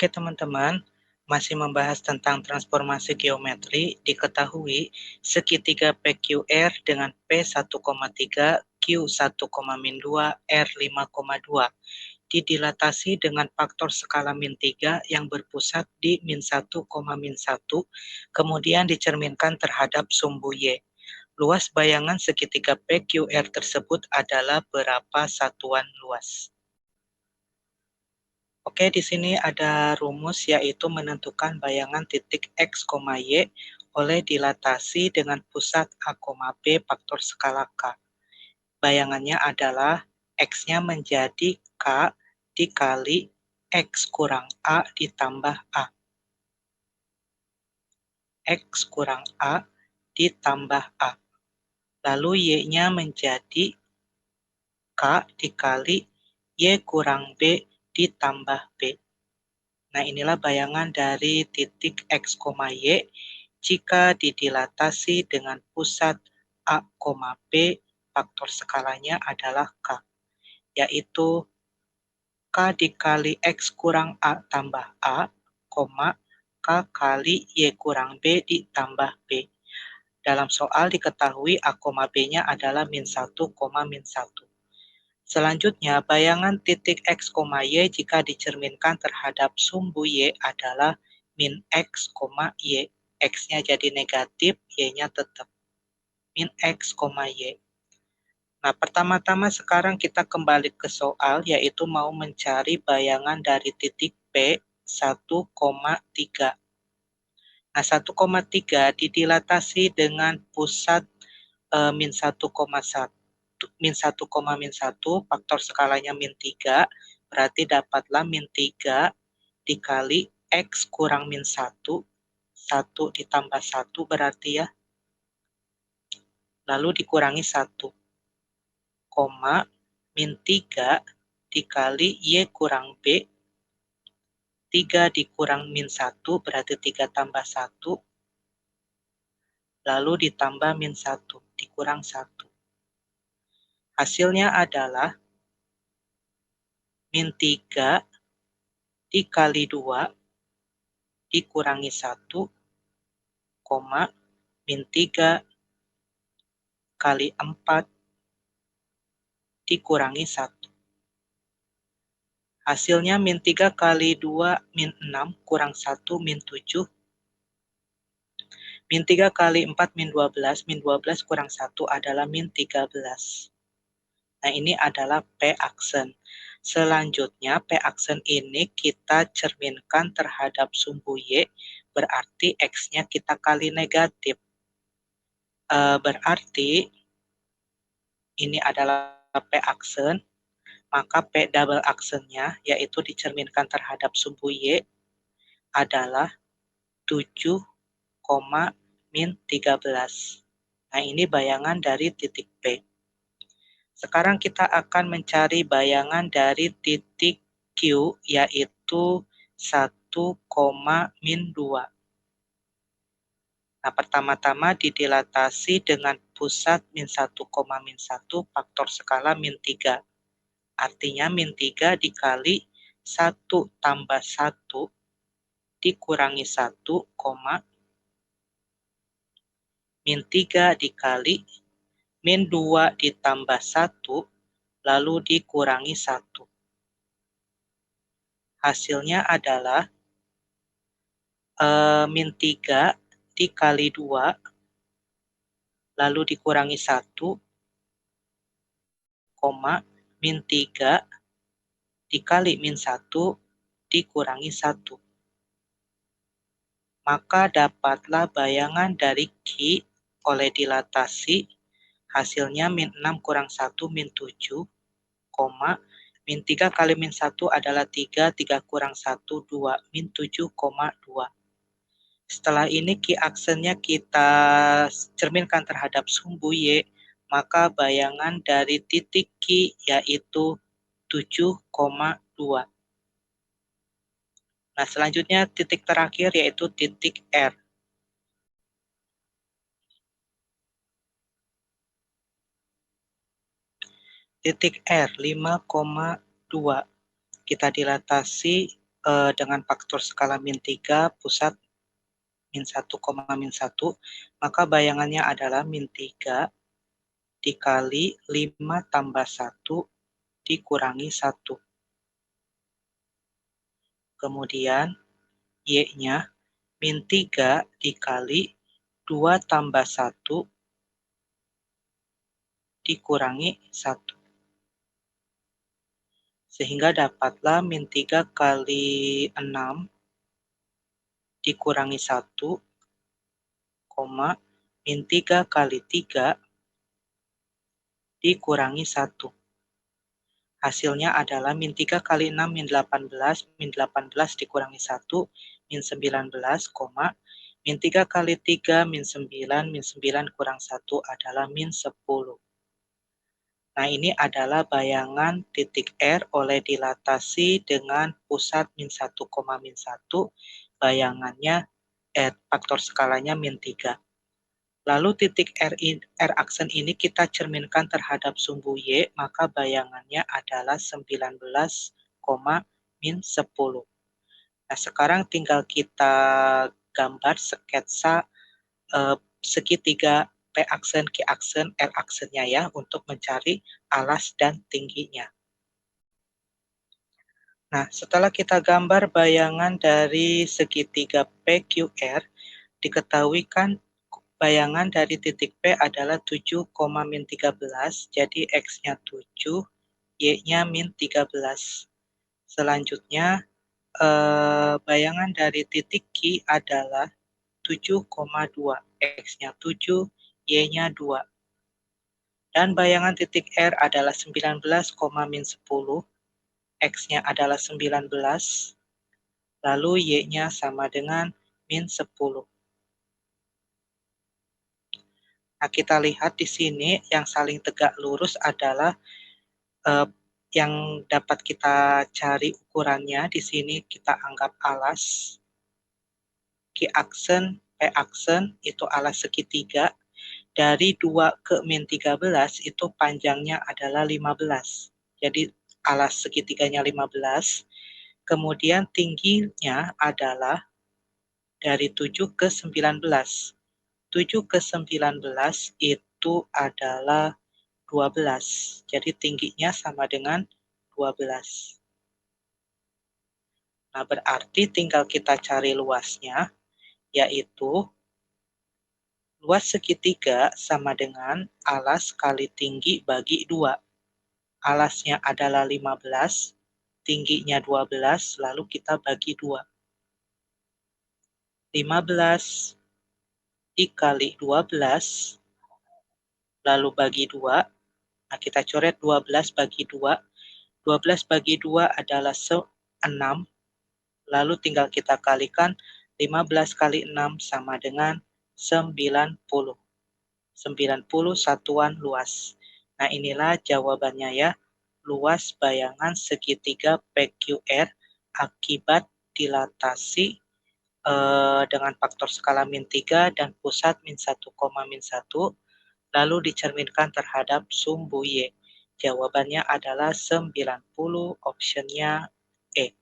Oke teman-teman, masih membahas tentang transformasi geometri. Diketahui segitiga PQR dengan P1,3, Q1,-2, R5,2 didilatasi dengan faktor skala min 3 yang berpusat di min 1,-1, kemudian dicerminkan terhadap sumbu Y. Luas bayangan segitiga PQR tersebut adalah berapa satuan luas? Oke, di sini ada rumus yaitu menentukan bayangan titik X, Y oleh dilatasi dengan pusat A, B faktor skala K. Bayangannya adalah X-nya menjadi K dikali X kurang A ditambah A. X kurang A ditambah A. Lalu Y-nya menjadi K dikali Y kurang B ditambah B. Nah, inilah bayangan dari titik X, Y jika didilatasi dengan pusat A, B, faktor skalanya adalah K, yaitu K dikali X kurang A tambah A, K kali Y kurang B ditambah B. Dalam soal diketahui A, B-nya adalah min 1, min 1. Selanjutnya, bayangan titik X, Y jika dicerminkan terhadap sumbu Y adalah min X, Y. X-nya jadi negatif, Y-nya tetap. Min X, Y. Nah, pertama-tama sekarang kita kembali ke soal, yaitu mau mencari bayangan dari titik P 1,3. Nah, 1,3 didilatasi dengan pusat min 1,1. Min 1, faktor skalanya min 3, berarti dapatlah min 3 dikali X kurang min 1, 1 ditambah 1 berarti ya, lalu dikurangi 1, min 3 dikali Y kurang B, 3 dikurang min 1 berarti 3 tambah 1, lalu ditambah min 1, dikurang 1. Hasilnya adalah min 3 dikali 2 dikurangi 1, min 3 kali 4 dikurangi 1. Hasilnya min 3 kali 2 min 6 kurang 1 min 7. Min 3 kali 4 min 12, min 12 kurang 1 adalah min 13. Nah, ini adalah P aksen. Selanjutnya, P aksen ini kita cerminkan terhadap sumbu Y, berarti X-nya kita kali negatif. Berarti ini adalah P aksen, maka P double aksennya, yaitu dicerminkan terhadap sumbu Y, adalah 7, min 13. Nah, ini bayangan dari titik P. Sekarang kita akan mencari bayangan dari titik Q, yaitu 1, min 2. Nah, pertama-tama didilatasi dengan pusat min 1, min 1 faktor skala min 3. Artinya min 3 dikali 1 tambah 1 dikurangi 1, min 3 dikali min 2 ditambah 1 lalu dikurangi 1. Hasilnya adalah min 3 dikali 2 lalu dikurangi 1, min 3 dikali min 1 dikurangi 1. Maka dapatlah bayangan dari Q oleh dilatasi, hasilnya min 6 kurang 1 min 7, min 3 kali min 1 adalah 3, 3 kurang 1, 2, min 7,2. Setelah ini Q aksennya kita cerminkan terhadap sumbu Y, maka bayangan dari titik Q yaitu 7,2. Nah, selanjutnya titik terakhir yaitu titik R. Titik R 5,2. Kita dilatasi dengan faktor skala min 3, pusat min 1, min 1, maka bayangannya adalah min 3 dikali 5 tambah 1 dikurangi 1. Kemudian Y-nya min 3 dikali 2 tambah 1 dikurangi 1. Sehingga dapatlah min 3 kali 6 dikurangi 1, min 3 kali 3 dikurangi 1. Hasilnya adalah min 3 kali 6 min 18, min 18 dikurangi 1, min 19, min 3 kali 3 min 9, min 9 kurang 1 adalah min 10. Nah, ini adalah bayangan titik R oleh dilatasi dengan pusat min 1, min 1, bayangannya faktor skalanya min 3. Lalu titik R aksen ini kita cerminkan terhadap sumbu Y, maka bayangannya adalah 19, min 10. Nah, sekarang tinggal kita gambar sketsa segitiga P aksen, Q aksen, R aksennya ya, untuk mencari alas dan tingginya. Nah, setelah kita gambar bayangan dari segitiga PQR, diketahui kan bayangan dari titik P adalah 7, min 13, jadi X-nya 7, Y-nya min 13. Selanjutnya, bayangan dari titik Q adalah 7,2, X-nya 7, Y-nya 2. Dan bayangan titik R adalah 19, min 10, X-nya adalah 19, lalu Y-nya sama dengan min 10. Nah, kita lihat di sini yang saling tegak lurus adalah yang dapat kita cari ukurannya. Di sini kita anggap alas. Q aksen, P aksen itu alas segitiga. Dari 2 ke min 13 itu panjangnya adalah 15. Jadi alas segitiganya 15. Kemudian tingginya adalah dari 7 ke 19. 7 ke 19 itu adalah 12. Jadi tingginya sama dengan 12. Nah, berarti tinggal kita cari luasnya, yaitu luas segitiga sama dengan alas kali tinggi bagi 2. Alasnya adalah 15, tingginya 12, lalu kita bagi 2. 15 dikali 12, lalu bagi 2. Nah, kita coret 12 bagi 2. 12 bagi 2 adalah 6, lalu tinggal kita kalikan 15 kali 6 sama dengan 90. 90 satuan luas. Nah, inilah jawabannya ya. Luas bayangan segitiga PQR akibat dilatasi dengan faktor skala min 3 dan pusat min 1, min 1, lalu dicerminkan terhadap sumbu Y. Jawabannya adalah 90, optionnya E.